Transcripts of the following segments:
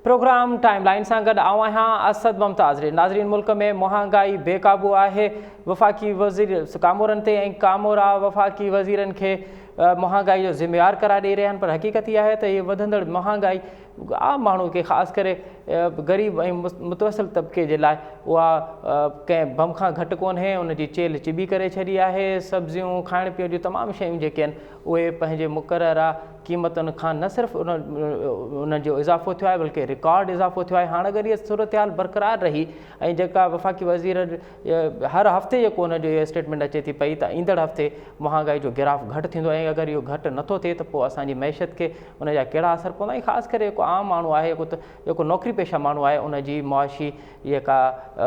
Programme time line सां गॾु आऊं आहियां असद मुमताज़। नाज़रीन, मुल्क में महांगाई बेकाबू आहे। वफ़ाक़ी वज़ीर कामोरनि ते ऐं कामोरा वफ़ाक़ी वज़ीरनि खे महांगाई जो ज़िम्मेवार करार ॾेई रहिया आहिनि, पर हक़ीक़त इहा आहे त इहे वधंदड़ महांगाई आम माण्हू खे ख़ासि करे ग़रीब ऐं मुतवसिल तबिके जे लाइ उहा कंहिं बम खां घटि कोन्हे। उनजी चेल चिॿी करे छॾी आहे। सब्जियूं, खाइण पीअण जूं तमामु शयूं जेके आहिनि उहे पंहिंजे मुक़ररा क़ीमतुनि खां न सिर्फ़ु उन जो इज़ाफ़ो थियो आहे बल्कि रिकॉर्ड इज़ाफ़ो थियो आहे। हाणे अगरि इहा सूरत हाल बरक़रार रही ऐं जेका वफ़ाक़ी वज़ीर हर हफ़्ते जेको हुनजो इहा स्टेटमेंट अचे थी पई त ईंदड़ हफ़्ते महांगाई जो गिराफ़ घटि थींदो ऐं अगरि इहो घटि नथो थिए त पोइ असांजी मैशत खे उनजा कहिड़ा असर पवंदा। ऐं ख़ासि करे जेको आम माण्हू आहे, जेको नौकिरी पेशा माण्हू आहे, उनजी मुआशी जेका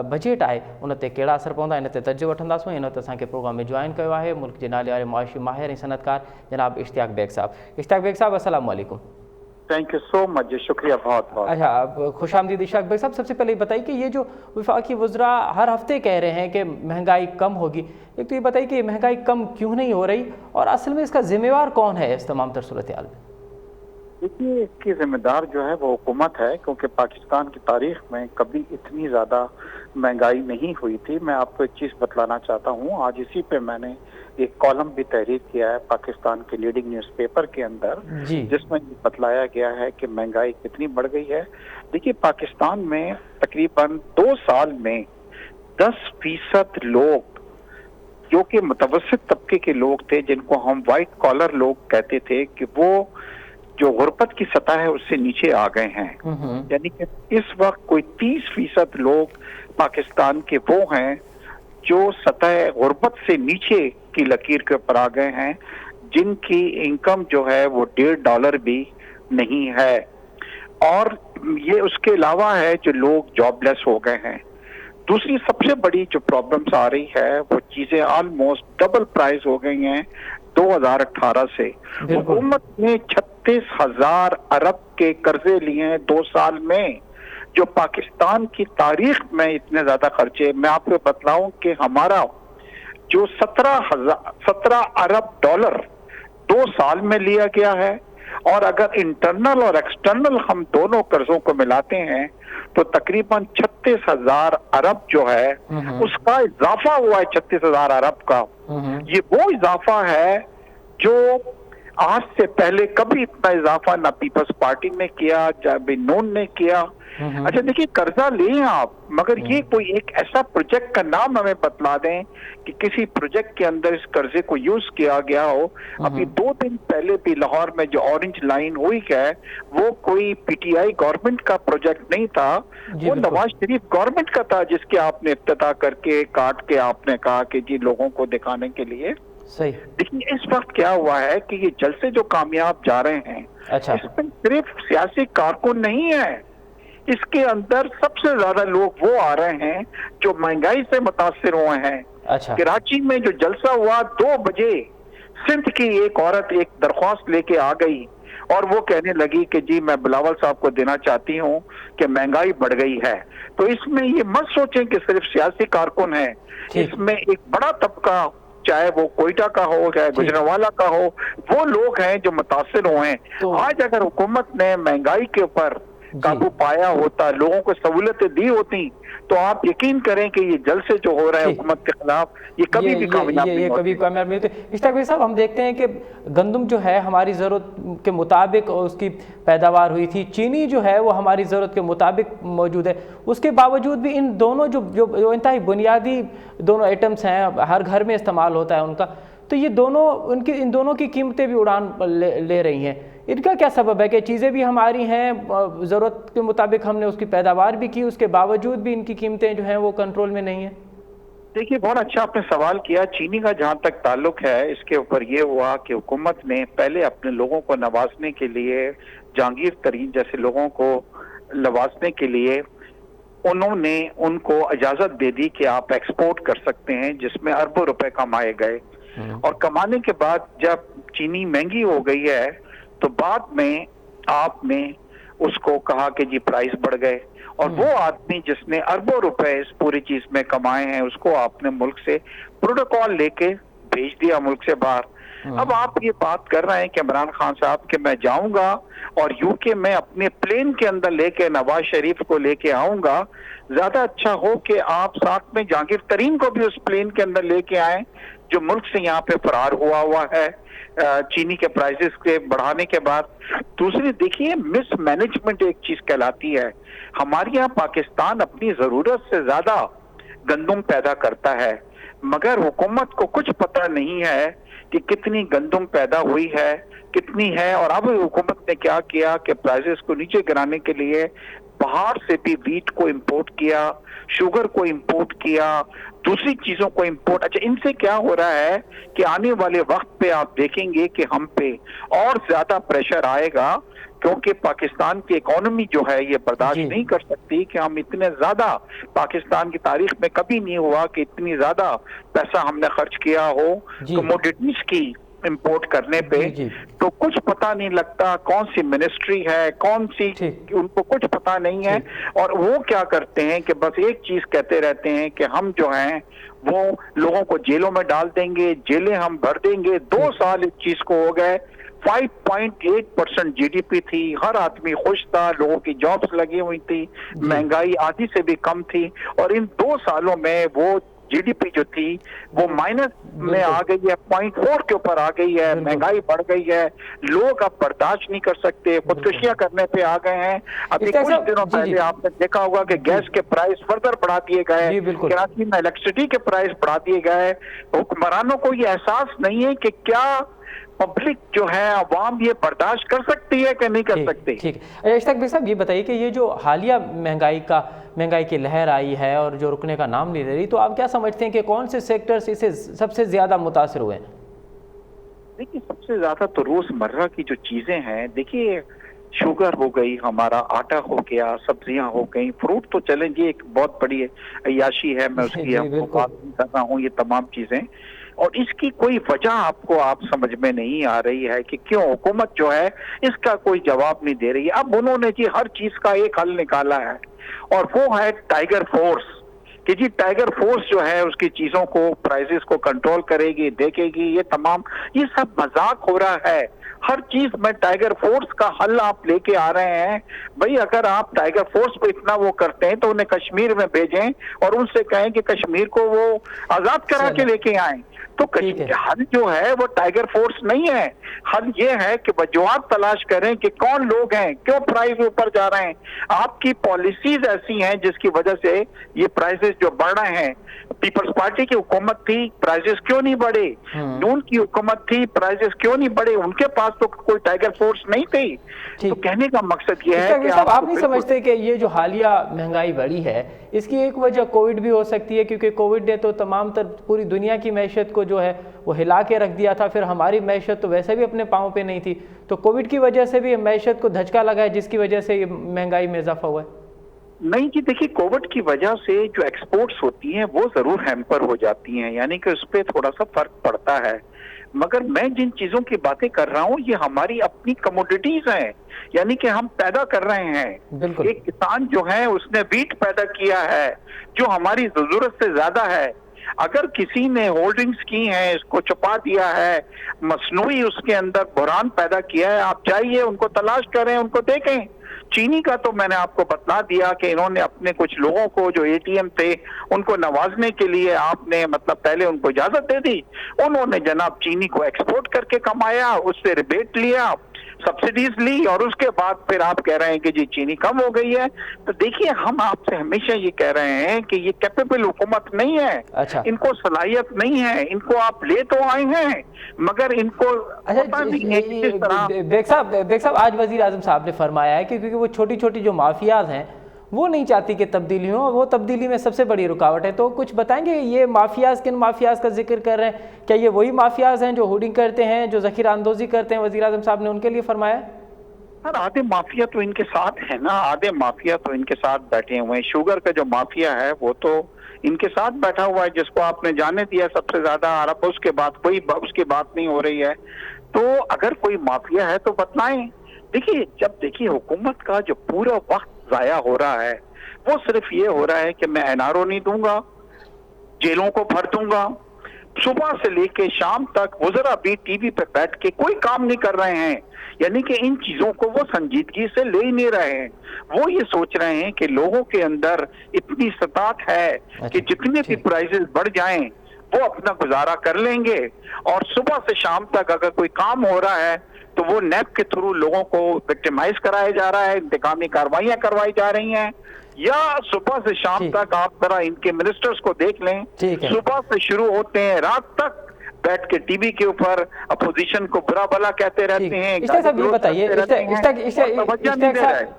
बजट आहे उन ते कहिड़ा असर पवंदा, इन ते तजुर्बो वठंदासीं। इन ते असांखे प्रोग्राम में जॉइन कयो आहे मुल्क जे नाले वारे मुआशी माहिर ऐं सनतकार जनाब इश्तियाक बेग साहब। इश्तियाक बेग साहब, अस्सलाम वालेकुम। थैंक यू सो मच, शुक्रिया बहुत बहुत। अच्छा, खुश आमदीद इश्तियाक बेग साहब। सबसे पहले ये बताइए कि ये जो वफाकी वज़रा हर हफ्ते कह रहे हैं कि महंगाई कम होगी, एक तो ये बताइए कि महंगाई कम क्यों नहीं हो रही और असल में इसका जिम्मेवार कौन है इस तमाम तर सूरत हाल में? देखिए, इसकी जिम्मेदार जो है वो हुकूमत है, क्योंकि पाकिस्तान की तारीख में कभी इतनी ज़्यादा महंगाई नहीं हुई थी। मैं आपको एक चीज़ बतलाना चाहता हूँ। आज इसी पे मैंने एक कॉलम भी तहरीर किया है पाकिस्तान के लीडिंग न्यूज़पेपर के अंदर, जिसमें बतलाया गया है कि महंगाई कितनी बढ़ गई है। देखिए, पाकिस्तान में तकरीबन 2 साल में 10% लोग जो कि मुतवस्सित तबके के लोग थे, जिनको हम वाइट कॉलर लोग कहते थे, कि वो जो गुर्बत की सतह है उससे नीचे आ गए हैं। यानी कि इस वक्त कोई 30% लोग पाकिस्तान के वो हैं जो सतह गुर्बत से नीचे की लकीर के ऊपर आ गए हैं, जिनकी इनकम जो है वो $1.5 भी नहीं है। और ये उसके अलावा है जो लोग जॉबलेस हो गए हैं। दूसरी सबसे बड़ी जो प्रॉब्लम्स आ रही है वो चीजें ऑलमोस्ट डबल प्राइस हो गई हैं 2018 से। हुकूमत ने 36,000 अरब के कर्जे लिए हैं 2 साल में, जो पाकिस्तान की तारीख में इतने ज्यादा खर्चे। मैं आपको बतलाऊं कि हमारा जो 17 अरब डॉलर 2 साल में लिया गया है, और अगर इंटरनल और एक्सटर्नल हम दोनों कर्जों को मिलाते हैं तो तकरीबन 36,000 अरब जो है उसका इजाफा हुआ है। 36,000 अरब का ये वो इजाफा है जो आज से पहले कभी इतना इजाफा ना पीपल्स पार्टी ने किया, चाहे नून ने किया। अच्छा, देखिए, कर्जा लें आप, मगर ये कोई एक ऐसा प्रोजेक्ट का नाम हमें बतला दें कि किसी प्रोजेक्ट के अंदर इस कर्जे को यूज किया गया हो। अभी 2 दिन पहले भी लाहौर में जो ऑरेंज लाइन हुई है वो कोई पीटीआई गवर्नमेंट का प्रोजेक्ट नहीं था, वो नवाज शरीफ गवर्नमेंट का था, जिसके आपने इफ्तिताह करके काट के आपने कहा कि जी लोगों को दिखाने के लिए। सही। देखिए, इस वक्त क्या हुआ है कि ये जलसे जो कामयाब जा रहे हैं, अच्छा, इसमें सिर्फ सियासी कारकुन नहीं है, इसके अंदर सबसे ज्यादा लोग वो आ रहे हैं जो महंगाई से मुतासिर हुए हैं। अच्छा। कराची में जो जलसा हुआ 2 बजे सिंध की एक औरत एक दरख्वास्त लेके आ गई और वो कहने लगी कि जी मैं बिलावल साहब को देना चाहती हूँ कि महंगाई बढ़ गई है। तो इसमें ये मत सोचें कि सिर्फ सियासी कारकुन है, इसमें एक बड़ा तबका, चाहे वो कोयटा का हो चाहे गुजरांवाला का हो, वो लोग हैं जो मुतासिर हुए हैं। तो आज अगर हुकूमत ने महंगाई के ऊपर काबू पाया होता, लोगों को सहूलतें दी होती, तो आप यकीन करें कि ये जलसे जो हो रहे हैं हुकूमत के खिलाफ, ये कभी भी कामयाब नहीं होते। इश्तियाक भाई साहब, हम देखते हैं कि गंदम जो है हमारी ज़रूरत के मुताबिक उसकी पैदावार हुई थी, चीनी जो है वो हमारी ज़रूरत के मुताबिक मौजूद है, उसके बावजूद भी इन दोनों जो इंतहाई बुनियादी दोनों आइटम्स हैं, हर घर में इस्तेमाल होता है उनका, तो ये दोनों इन दोनों की कीमतें भी उड़ान ले रही हैं। इनका क्या सबब है कि चीज़ें भी हमारी हैं, ज़रूरत के मुताबिक हमने उसकी पैदावार भी की, उसके बावजूद भी इनकी कीमतें जो हैं वो कंट्रोल में नहीं हैं? देखिए, बहुत अच्छा आपने सवाल किया। चीनी का जहाँ तक ताल्लुक है, इसके ऊपर ये हुआ कि हुकूमत ने पहले अपने लोगों को नवाजने के लिए, जहांगीर तरीन जैसे लोगों को नवाजने के लिए उन्होंने उनको इजाजत दे दी कि आप एक्सपोर्ट कर सकते हैं, जिसमें अरबों रुपए कमाए गए। और कमाने के बाद जब चीनी महंगी हो गई है तो बाद में आपने उसको कहा कि जी प्राइस बढ़ गए, और वो आदमी जिसने अरबों रुपए इस पूरी चीज में कमाए हैं उसको आपने मुल्क से प्रोटोकॉल लेके भेज दिया, मुल्क से बाहर। अब आप ये बात कर रहे हैं कि इमरान खान साहब कि मैं जाऊंगा और यूके में अपने प्लेन के अंदर लेके नवाज शरीफ को लेके आऊंगा। ज्यादा अच्छा हो कि आप साथ में जहांगीर तरीन को भी उस प्लेन के अंदर लेके आए जो मुल्क से यहाँ पे फरार हुआ है चीनी के प्राइसेस के बढ़ाने के बाद। दूसरी देखिए, मिस मैनेजमेंट एक चीज कहलाती है। हमारे यहाँ पाकिस्तान अपनी जरूरत से ज्यादा गंदुम पैदा करता है, मगर हुकूमत को कुछ पता नहीं है कि कितनी गंदुम पैदा हुई है, कितनी है। और अब हुकूमत ने क्या किया कि प्राइसेस को नीचे गिराने के लिए बाहर से भी वीट को इंपोर्ट किया, शुगर को इंपोर्ट किया, दूसरी चीजों को इंपोर्ट। अच्छा, इनसे क्या हो रहा है कि आने वाले वक्त पे आप देखेंगे कि हम पे और ज्यादा प्रेशर आएगा, क्योंकि पाकिस्तान की इकोनॉमी जो है ये बर्दाश्त नहीं कर सकती कि हम इतने ज्यादा, पाकिस्तान की तारीख में कभी नहीं हुआ कि इतनी ज्यादा पैसा हमने खर्च किया हो कमोडिटीज की इंपोर्ट करने पे। तो कुछ पता नहीं लगता कौन सी मिनिस्ट्री है, कौन सी, उनको कुछ पता नहीं है। और वो क्या करते हैं कि बस एक चीज कहते रहते हैं कि हम जो हैं वो लोगों को जेलों में डाल देंगे, जेलें हम भर देंगे। 2 साल इस चीज को हो गए। 5.8% जीडीपी थी, हर आदमी खुश था, लोगों की जॉब्स लगी हुई थी, महंगाई आधी से भी कम थी। और इन 2 सालों में वो जीडीपी जो थी वो माइनस में आ गई है, 0.4 के ऊपर आ गई है, महंगाई बढ़ गई है, लोग अब बर्दाश्त नहीं कर सकते, खुदकुशियां करने पे आ गए हैं। अभी कुछ दिनों पहले आपने देखा होगा कि गैस के प्राइस फर्दर बढ़ा दिए गए, कराची में इलेक्ट्रिसिटी के प्राइस बढ़ा दिए गए। हुक्मरानों को ये एहसास नहीं है कि क्या पब्लिक जो है, अवाम ये बर्दाश्त कर सकती है कि नहीं कर सकती। ठीक है। इश्ताक भाई साहब, ये बताइए कि ये जो हालिया महंगाई की लहर आई है और जो रुकने का नाम नहीं ले रही, तो आप क्या समझते हैं कि कौन से सेक्टर्स इससे सबसे ज्यादा मुतासिर हुए हैं? देखिए, सबसे ज्यादा तो रोजमर्रा की जो चीजें हैं, देखिए शुगर हो गई, हमारा आटा हो गया, सब्जियां हो गई, फ्रूट तो चलें, ये एक बहुत बड़ी अय्याशी है, मैं उसकी आपको बात नहीं कर रहा हूँ, ये तमाम चीजें। और इसकी कोई वजह आपको आप समझ में नहीं आ रही है कि क्यों हुकूमत जो है इसका कोई जवाब नहीं दे रही है। अब उन्होंने जी हर चीज का एक हल निकाला है और वो है टाइगर फोर्स, कि जी टाइगर फोर्स जो है उसकी चीजों को, प्राइसेस को कंट्रोल करेगी, देखेगी। ये तमाम, ये सब मजाक हो रहा है। हर चीज में टाइगर फोर्स का हल आप लेके आ रहे हैं। भाई, अगर आप टाइगर फोर्स को इतना वो करते हैं तो उन्हें कश्मीर में भेजें और उनसे कहें कि कश्मीर को वो आजाद करा के लेके आए। तो हल जो है वो टाइगर फोर्स नहीं है। हल ये है कि वजूहात तलाश करें कि कौन लोग हैं, क्यों प्राइस ऊपर जा रहे हैं। आपकी पॉलिसीज ऐसी हैं जिसकी वजह से ये प्राइसेस जो बढ़ रहे हैं। पीपल्स पार्टी की हुकूमत थी, प्राइसेस क्यों नहीं बढ़े? नून की हुकूमत थी, प्राइसेस क्यों नहीं बढ़े? उनके पास तो कोई टाइगर फोर्स नहीं थी। तो कहने का मकसद ये है कि आप नहीं समझते कि ये जो हालिया महंगाई बढ़ी है इसकी एक वजह कोविड भी हो सकती है, क्योंकि कोविड ने तो तमाम पूरी दुनिया की मैशत को जो है वो हिला के रख दिया था। फिर हमारी मैशत तो वैसे भी अपने पाँव पे नहीं थी, तो कोविड की वजह से भी मैशत को धचका लगा है, जिसकी वजह से ये महंगाई में इजाफा हुआ है। नहीं जी, देखिए, कोविड की वजह से जो एक्सपोर्ट्स होती हैं वो जरूर हैम्पर हो जाती हैं, यानी कि उस पर थोड़ा सा फर्क पड़ता है। मगर मैं जिन चीजों की बातें कर रहा हूँ ये हमारी अपनी कमोडिटीज हैं, यानी कि हम पैदा कर रहे हैं। एक किसान जो है उसने वीट पैदा किया है जो हमारी जरूरत से ज्यादा है। अगर किसी ने होल्डिंग्स की हैं, इसको छुपा दिया है, मसनूई उसके अंदर बुरान पैदा किया है, आप जाइए उनको तलाश करें, उनको देखें। चीनी का तो मैंने आपको बता दिया कि इन्होंने अपने कुछ लोगों को जो एटीएम थे उनको नवाजने के लिए आपने मतलब पहले उनको इजाजत दे दी, उन्होंने जनाब चीनी को एक्सपोर्ट करके कमाया, उससे रिबेट लिया, सब्सिडीज ली और उसके बाद फिर आप कह रहे हैं कि जी चीनी कम हो गई है। तो देखिए, हम आपसे हमेशा ये कह रहे हैं कि ये कैपेबल हुकूमत नहीं है। अच्छा। इनको सलाहियत नहीं है, इनको आप ले तो आए हैं मगर इनको पता नहीं है किस तरह। बेग साहब, आज वजीर आजम साहब ने फरमाया है कि क्योंकि वो छोटी छोटी जो माफियाज हैं वो नहीं चाहती कि तब्दीली हो, वो तब्दीली में सबसे बड़ी रुकावट है। तो कुछ बताएंगे ये माफियाज, किन माफियाज का जिक्र कर रहे हैं? क्या ये वही माफियाज हैं जो होर्डिंग करते हैं, जो ज़ख़ीरा अंदोज़ी करते हैं? वज़ीर आज़म साहब ने उनके लिए फरमाया। सर, आधे माफिया तो इनके साथ है ना, आधे माफिया तो इनके साथ बैठे हुए हैं। शुगर का जो माफिया है वो तो इनके साथ बैठा हुआ है, जिसको आपने जाने दिया सबसे ज्यादा अरब, उसके बाद कोई उसकी बात नहीं हो रही है। तो अगर कोई माफिया है तो बतलाएं। देखिए, हुकूमत का जो पूरा वक्त जाया हो रहा है वो सिर्फ ये हो रहा है कि मैं एनआरओ नहीं दूंगा, जेलों को भर दूंगा, सुबह से लेके शाम तक वज़रा भी टीवी पे बैठ के कोई काम नहीं कर रहे हैं, यानी कि इन चीजों को वो संजीदगी से ले ही नहीं रहे हैं। वो ये सोच रहे हैं कि लोगों के अंदर इतनी सताहत है कि जितने भी प्राइसेस बढ़ जाएं वो अपना गुजारा कर लेंगे, और सुबह से शाम तक अगर कोई काम हो रहा है तो वो नैब के थ्रू लोगों को विक्टिमाइज कराया जा रहा है, इंतकामी कार्रवाइयां करवाई जा रही हैं। या सुबह से शाम तक आप जरा इनके मिनिस्टर्स को देख लें, सुबह से शुरू होते हैं, रात तक बैठ के टीवी के ऊपर अपोजिशन को बुरा भला कहते रहते हैं। इश्तियाक साहब ये बताइए,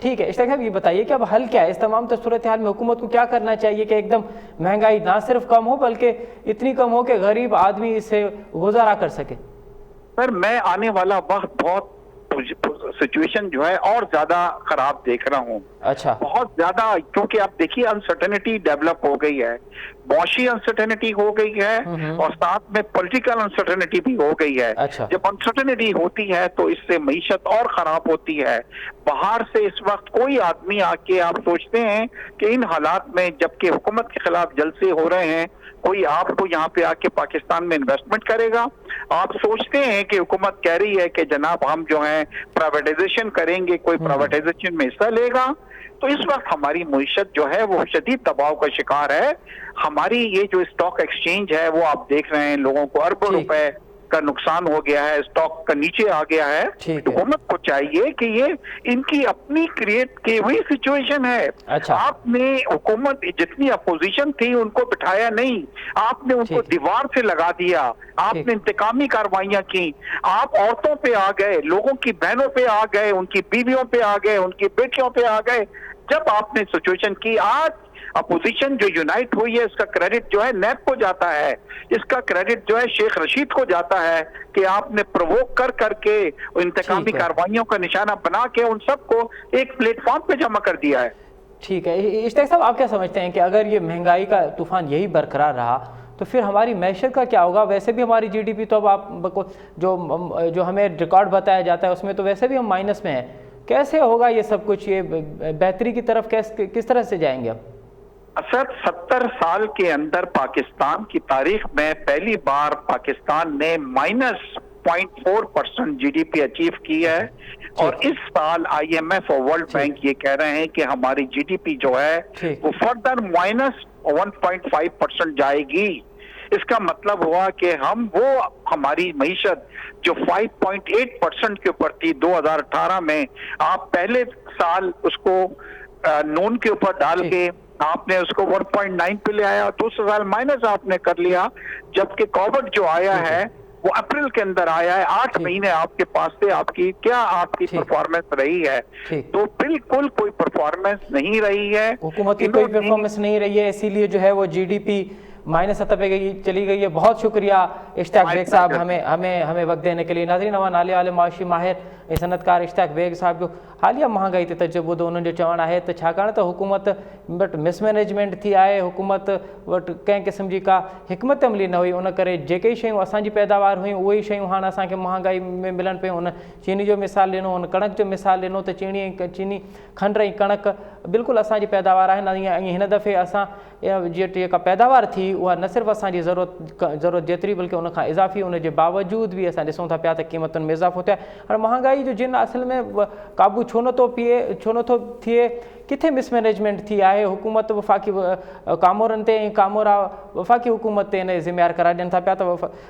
ठीक है इश्तियाक साहब ये बताइए कि अब हल क्या है इस तमाम सूरत हाल में? हुकूमत को क्या करना चाहिए कि एकदम महंगाई ना सिर्फ कम हो बल्कि इतनी कम हो कि गरीब आदमी इससे गुजारा कर सके? सर मैं आने वाला वक्त बहुत सिचुएशन जो है और ज्यादा खराब देख रहा हूँ। अच्छा, बहुत ज्यादा, क्योंकि आप देखिए अनसर्टेनिटी डेवलप हो गई है, मौशी अनसर्टेनिटी हो गई है और साथ में पॉलिटिकल अनसर्टेनिटी भी हो गई है। अच्छा। जब अनसर्टेनिटी होती है तो इससे मईशत और खराब होती है। बाहर से इस वक्त कोई आदमी आके आप सोचते हैं कि इन हालात में जबकि हुकूमत के खिलाफ जलसे हो रहे हैं, कोई आपको यहाँ पे आके पाकिस्तान में इन्वेस्टमेंट करेगा? आप सोचते हैं कि हुकूमत कह रही है कि जनाब हम जो है प्राइवेटाइजेशन करेंगे, कोई प्राइवेटाइजेशन में हिस्सा लेगा? तो इस वक्त हमारी मईशत जो है वो शदीद दबाव का शिकार है। हमारी ये जो स्टॉक एक्सचेंज है वो आप देख रहे हैं, लोगों को अरबों रुपए का नुकसान हो गया है, स्टॉक का नीचे आ गया है। हुकूमत को चाहिए कि ये इनकी अपनी क्रिएट की हुई सिचुएशन है। अच्छा। आपने हुकूमत जितनी अपोजिशन थी उनको बिठाया नहीं, आपने उनको दीवार से लगा दिया, आपने इंतकामी कार्रवाइयां की, आप औरतों पे आ गए, लोगों की बहनों पे आ गए, उनकी बीवियों पे आ गए, उनकी बेटियों पे आ गए। जब आपने सिचुएशन की, आज अपोजिशन जो यूनाइट हुई है इसका क्रेडिट जो है नैब को जाता है, इसका क्रेडिट जो है शेख रशीद को जाता है कि आपने प्रोवोक कर करके इंतकामी कार्रवाइयों का निशाना बना के उन सबको एक प्लेटफॉर्म पे जमा कर दिया है। ठीक है इश्तियाक साहब, आप क्या समझते हैं कि अगर ये महंगाई का तूफान यही बरकरार रहा तो फिर हमारी मैशत का क्या होगा? वैसे भी हमारी जीडीपी तो अब आप जो हमें रिकॉर्ड बताया जाता है उसमें तो वैसे भी हम माइनस में हैं। कैसे होगा ये सब कुछ? ये बेहतरी की तरफ किस तरह से जाएंगे अब? सर 70 साल के अंदर पाकिस्तान की तारीख में पहली बार पाकिस्तान ने -0.4% जीडीपी अचीव की है, और इस साल आईएमएफ और वर्ल्ड बैंक ये कह रहे हैं कि हमारी जीडीपी जो है वो फर्दर -1.5% जाएगी। इसका मतलब हुआ कि हमारी मईशत जो 5.8% के ऊपर थी 2018 में, आप पहले साल उसको नून के ऊपर डाल के आपने उसको 1.9 पे ले आया, दूसरे साल माइनस आपने कर लिया, जबकि कोविड जो आया है वो अप्रैल के अंदर आया है। 8 महीने आपके पास से आपकी परफॉर्मेंस रही है? तो बिल्कुल कोई परफॉर्मेंस नहीं रही है, हुकूमत की कोई परफॉर्मेंस नहीं रही है, इसीलिए जो है वो जीडीपी माइनस सतह पे चली गई है। बहुत शुक्रिया इश्तियाक बेग साहब हमें वक्त देने के लिए। नाज़रीन, नाले वाले माशी माहिर सनतकार इश्तियाक बेग साहब जो हालिया महांगाई ते तजुर्बो उन्होंने जो चवण है तो छाकाणि त हुकूमत वटि मिसमैनेजमेंट थी आहे, हुकूमत वटि कंहिं क़िस्म जी का हिकमत अमली न हुई, उन करे जेके शयूं असांजी पैदावार हुयूं उहे शयूं हाणे असांखे महांगाई में मिलनि पियूं। उन चीनी जो मिसाल ॾिनो, उन कणक जो मिसाल ॾिनो त चीनी खंड ऐं कणक बिल्कुलु असांजी पैदावार आहिनि। ऐं हिन दफ़े असां जेका पैदावार थी उहा न सिर्फ़ु असांजी ज़रूरत जेतिरी बल्कि उन खां इज़ाफ़ी, उन जे बावजूद बि असां ॾिसूं था पिया त क़ीमतुनि में इज़ाफ़ो थियो आहे। हाणे महांगाई जो जिन असल में काबू छो नथो थिए, किथे मिसमैनेजमेंट थी आहे? हुकूमत वफ़ाक़ी कामोरनि ते ऐं कामोरा वफ़ाक़ी हुकूमत ते इन ज़िम्मेवार करार ॾियनि था पिया त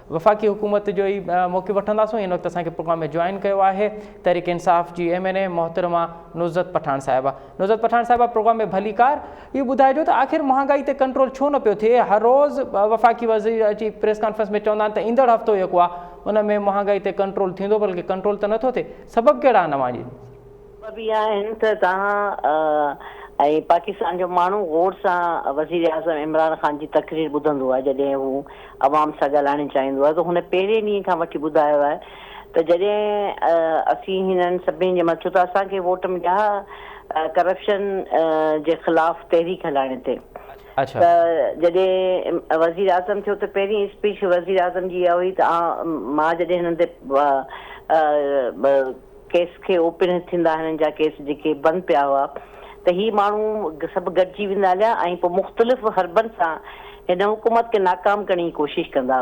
वफ़ाक़ी हुकूमत जो ई मौक़ो वठंदासीं। हिन वक़्तु असांखे प्रोग्राम में जॉइन कयो आहे तहरीक इंसाफ़ जी MNA मोहतरमा नुज़रत पठान साहिबा। नुज़रत पठान साहिबा, प्रोग्राम में भलीकार इहो ॿुधाइजो त आख़िर महांगाई ते कंट्रोल छो न पियो थिए? हर रोज़ वफ़ाक़ी वज़ीर अची प्रेस कॉन्फ्रेंस में चवंदा आहिनि त ईंदड़ हफ़्तो जेको आहे उन में महांगाई ते कंट्रोल थींदो, बल्कि कंट्रोल त नथो थिए। सबबु कहिड़ा आहिनि अवां जी? बि आहिनि त तव्हां ऐं पाकिस्तान जो माण्हू गौर सां वज़ीर आज़म इमरान ख़ान जी तक़रीर ॿुधंदो आहे जॾहिं हू आवाम सां ॻाल्हाइणु चाहींदो आहे, त हुन पहिरें ॾींहं खां वठी ॿुधायो आहे त जॾहिं असीं हिननि सभिनी जे मथां, त असांखे वोट मिलिया करप्शन जे ख़िलाफ़ तहरीक हलाइण ते। त जॾहिं वज़ीर आज़म थियो त पहिरीं स्पीच वज़ीर आज़म जी इहा हुई त मां जॾहिं हिननि ते केस खे ओपन थींदा हिननि जा केस जेके बंदि पिया हुआ त ही माण्हू सभु गॾिजी वेंदा हलिया ऐं पोइ मुख़्तलिफ़ हरबनि सां हिन हुकूमत खे नाकाम करण जी कोशिशि कंदा।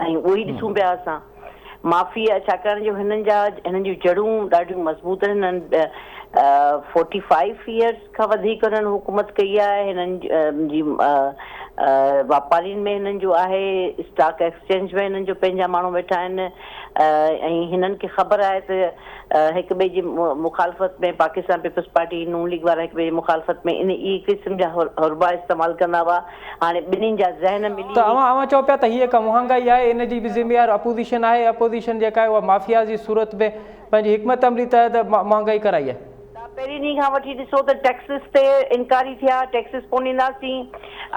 ऐं उहो ई ॾिसूं पिया असां माफ़िया, छाकाणि जो हिननि जूं जड़ूं ॾाढियूं मज़बूत आहिनि। हिननि 45 इयर्स खां वधीक हुननि हुकूमत कई आहे। हिननि जी वापारियुनि में हिननि जो आहे, स्टॉक एक्सचेंज में हिननि जो पंहिंजा माण्हू वेठा आहिनि, ऐं हिननि खे ख़बर आहे त हिक ॿिए जी मुखालफ़त में पाकिस्तान पीपल्स पार्टी नून लीग वारा हिक ॿिए जी मुखालफ़त में ई क़िस्म जा हुरबा इस्तेमालु कंदा हुआ। हाणे ॿिन्हिनि जा ज़हन मिली त अवां चओ पिया त हीअ हिकु महांगाई आहे, इन जी बि ज़िम्मेवार अपोज़िशन आहे। अपोज़िशन जेका आहे उहा माफ़िया जी सूरत में पंहिंजी हिकमत अमली तहत महांगाई कराई आहे। पहिरीं ॾींहं खां वठी ॾिसो त टैक्सिस ते इनकारी थिया, टैक्सिस कोन ॾींदासीं,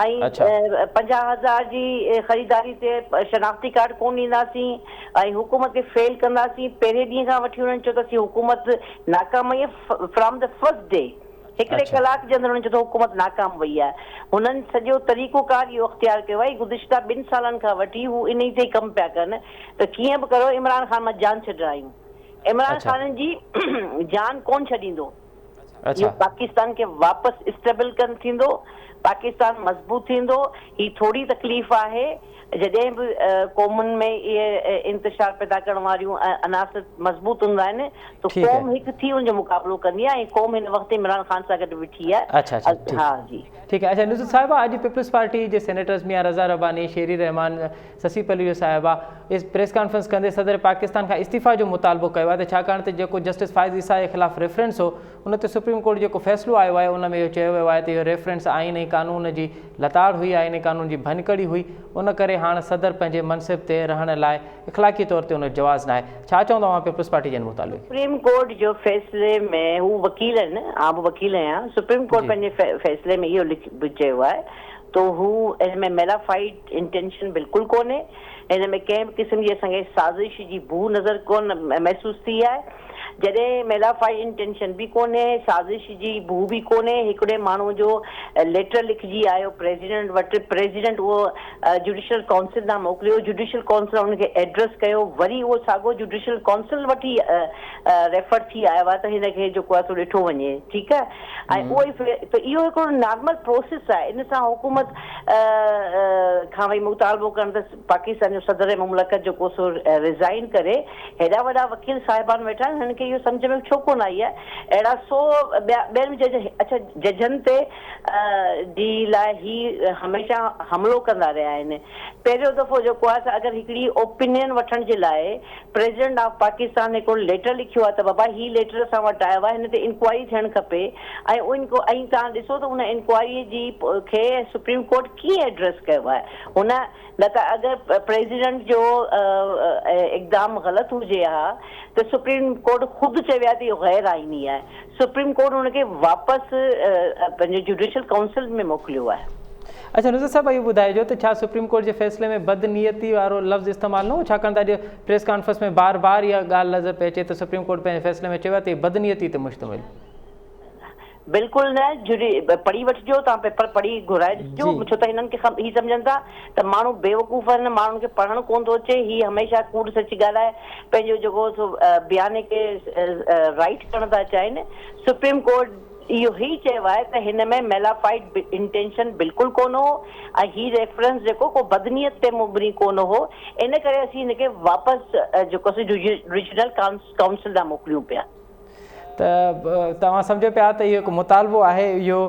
ऐं 50,000 जी ख़रीदारी ते शनाख्ती कार्ड कोन ॾींदासीं, ऐं हुकूमत खे फेल कंदासीं। पहिरें ॾींहं खां वठी हुननि चयो त असीं हुकूमत नाकाम वई आहे फ्रॉम द फर्स्ट डे। हिकिड़े कलाक जे अंदरि हुननि चयो त हुकूमत नाकाम वई आहे। हुननि सॼो तरीक़ोकार इहो इख़्तियार कयो आहे। गुज़िश्ता 2 सालनि खां वठी हू इन ई ते कमु पिया कनि त कीअं बि करो इमरान ख़ान मां जान छॾायूं। इमरान ख़ान जी जान कोन छॾींदो। इहो पाकिस्तान खे वापसि स्टेबल थींदो, पाकिस्तान मज़बूत थींदो। ही थोरी तकलीफ़ आहे जॾहिं बि क़ौमुनि में इहे इंतशार पैदा करण वारियूं अनासर मज़बूत हूंदा आहिनि त क़ौम हिकु थी उनजो मुक़ाबिलो कंदी आहे, ऐं क़ौम हिन वक़्तु इमरान ख़ान सां गॾु बीठी आहे। हा जी ठीक है। अच्छा नुज़र साहिबा, अॼु पीपल्स पार्टी जे सेनेटर्स मियां रज़ा रब्बानी, शेरी रहमान, शशि पल्लवी साहिबा इस प्रेस कॉन्फ्रेंस कंदे सदर पाकिस्तान खां इस्तीफ़ा जो मुतालबो कयो आहे। त छाकाणि त जेको जस्टिस फ़ाइज़ ईसा जे ख़िलाफ़ु रेफरेंस हो उन ते सुप्रीम कोर्ट जेको फ़ैसिलो आयो आहे उन में इहो चयो वियो आहे त इहो रेफरेंस आइन ऐं कानून जी लताड़ हुई, आइन ऐं कानून जी भनकड़ी हुई। उन करे हाणे सदर पंहिंजे मनसिब ते रहण लाइ इख़लाक़ी तौर ते उन जवाज़ न आहे। छा चवंदा हुआ पीपल्स पार्टी जे मुताबिक़? सुप्रीम कोर्ट जो फ़ैसिले में हू वकील आहिनि, आउं वकील आहियां। सुप्रीम कोर्ट पंहिंजे फ़ैसिले में इहो चयो आहे तो हू इन में मेलाफाइड इंटेंशन बिल्कुलु कोन्हे। इन में कंहिं बि क़िस्म जी असांखे साज़िश जी बू नज़र कोन महसूस थी आहे। जॾहिं मेलाफाइड इंटेंशन बि कोन्हे, साज़िश जी बू बि कोन्हे, हिकिड़े माण्हू जो लेटर लिखिजी आयो प्रेसिडेंट वटि, प्रेसिडेंट उहो जुडिशल काउंसिल ॾांहुं मोकिलियो, जुडिशल काउंसिल उनखे एड्रेस कयो, वरी उहो साॻियो जुडिशल काउंसिल वटि रेफर थी आयो आहे त हिनखे जेको आहे सो ॾिठो वञे। ठीकु आहे। ऐं उहो ई त इहो हिकिड़ो नॉर्मल प्रोसेस आहे। इन सां हुकूमत खां भई मुतालबो कनि त पाकिस्तान जो सदर मुमलकत जेको सो रिज़ाइन करे। हेॾा वॾा वकील साहिबान वेठा आहिनि, हिननि खे इहो सम्झ में छो कोन आई आहे? अहिड़ा 100 ॿियनि जज, अच्छा जजनि ते जी लाइ ही हमेशह हमिलो कंदा रहिया आहिनि। पहिरियों दफ़ो जेको आहे त अगरि हिकिड़ी ओपिनियन वठण जे लाइ प्रेसिडेंट ऑफ पाकिस्तान हिकिड़ो लेटर लिखियो आहे त बाबा ही लेटर असां वटि आयो आहे, हिन ते इंक्वायरी थियणु खपे, ऐं ऐं तव्हां ॾिसो त उन इंक्वायरी जी खे सुप्रीम कोर्ट कीअं एड्रेस कयो आहे। हुन न त अगरि प्रेसिडेंट जो इक़दाम ग़लति हुजे हा त सुप्रीम कोर्ट ख़ुदि चयो आहे त इहो गैर आइनी आहे। सुप्रीम कोर्ट हुनखे वापसि पंहिंजे जुडिशल काउंसिल में मोकिलियो आहे। अच्छा नुज़र साहिब, इहो ॿुधाइजो त छा सुप्रीम कोर्ट जे फ़ैसिले में बदनीयती वारो लफ़्ज़ इस्तेमालु न हो? छाकाणि त अॼु प्रेस कॉन्फ्रेंस में बार बार इहा ॻाल्हि नज़र पई अचे त सुप्रीम कोर्ट पंहिंजे फ़ैसिले में चयो आहे त इहे बदनीयती ते मुश्तमिल। बिल्कुलु न, पढ़ी वठिजो, तव्हां पेपर पढ़ी घुराए ॾिसिजो, छो त हिननि खे ही सम्झनि था त माण्हू बेवकूफ़ आहिनि, माण्हुनि खे पढ़णु कोन थो अचे। ही हमेशह कूड़ सच ॻाल्हाए पंहिंजो जेको सो बयाने खे राइट करणु था चाहिनि। सुप्रीम कोर्ट इहो ई चयो आहे त हिन में मेलाफाइड इंटेंशन बिल्कुलु कोन हो, ऐं ही रेफरेंस जेको को बदनीयत ते मुबनी कोन हो। इन करे असीं हिनखे वापसि जेको जुडिशल काउंसिल ॾांहुं मोकिलियूं पिया। त तव्हां सम्झो पिया त इहो हिकु मुतालबो आहे, इहो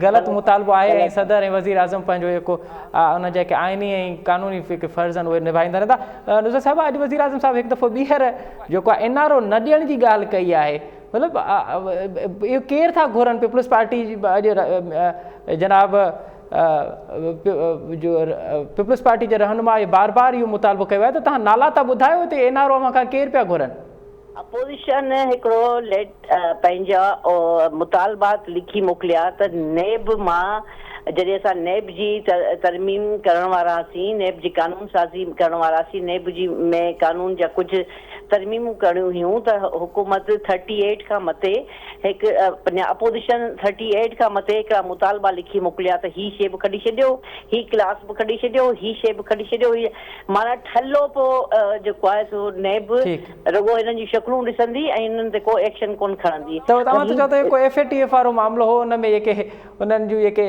ग़लति मुतालबो आहे, ऐं सदर ऐं वज़ीर आज़म पंहिंजो जेको उन जेके आइनी ऐं कानूनी फ़र्ज़ आहिनि उहे निभाईंदा रहंदा। नुज़र साहिबा, अॼु वज़ीर आज़म साहिबु हिकु दफ़ो ॿीहर जेको आहे NRO न ॾियण जी ॻाल्हि कई आहे। मतिलबु इहो केरु था घुरनि? पीपल्स पार्टी जी अॼु जनाब जो पीपल्स पार्टी जे रहनुमा बार बार इहो मुतालबो कयो आहे त तव्हां नाला था ॿुधायो त NRO खां केरु पिया घुरनि? अपोज़िशन हिकिड़ो पंहिंजा मुतालबात लिखी मोकिलिया त नेब मां, जॾहिं असां नेब जी तरमीम करण वारा हुआसीं, नेब जी कानून साज़ी करण वारा हुआसीं, नेब जी में कानून जा कुझु तरमीमूं करणियूं हुयूं त हुकूमत 38 खां मथे हिकु अपोजिशन 38 खां मथे हिकिड़ा मुतालबा लिखी मोकिलिया त ही शइ बि कढी छॾियो, ही क्लास बि कढी छॾियो, ही शइ बि कढी छॾियो, माना ठल्लो पोइ जेको आहे सो नैब रुगो हिननि जी शक्लूं ॾिसंदी ऐं हिननि ते को एक्शन कोन खणंदी। त तव्हां त चओ त को FATF वारो मामिलो हो, हुन में जेके उन्हनि जूं जेके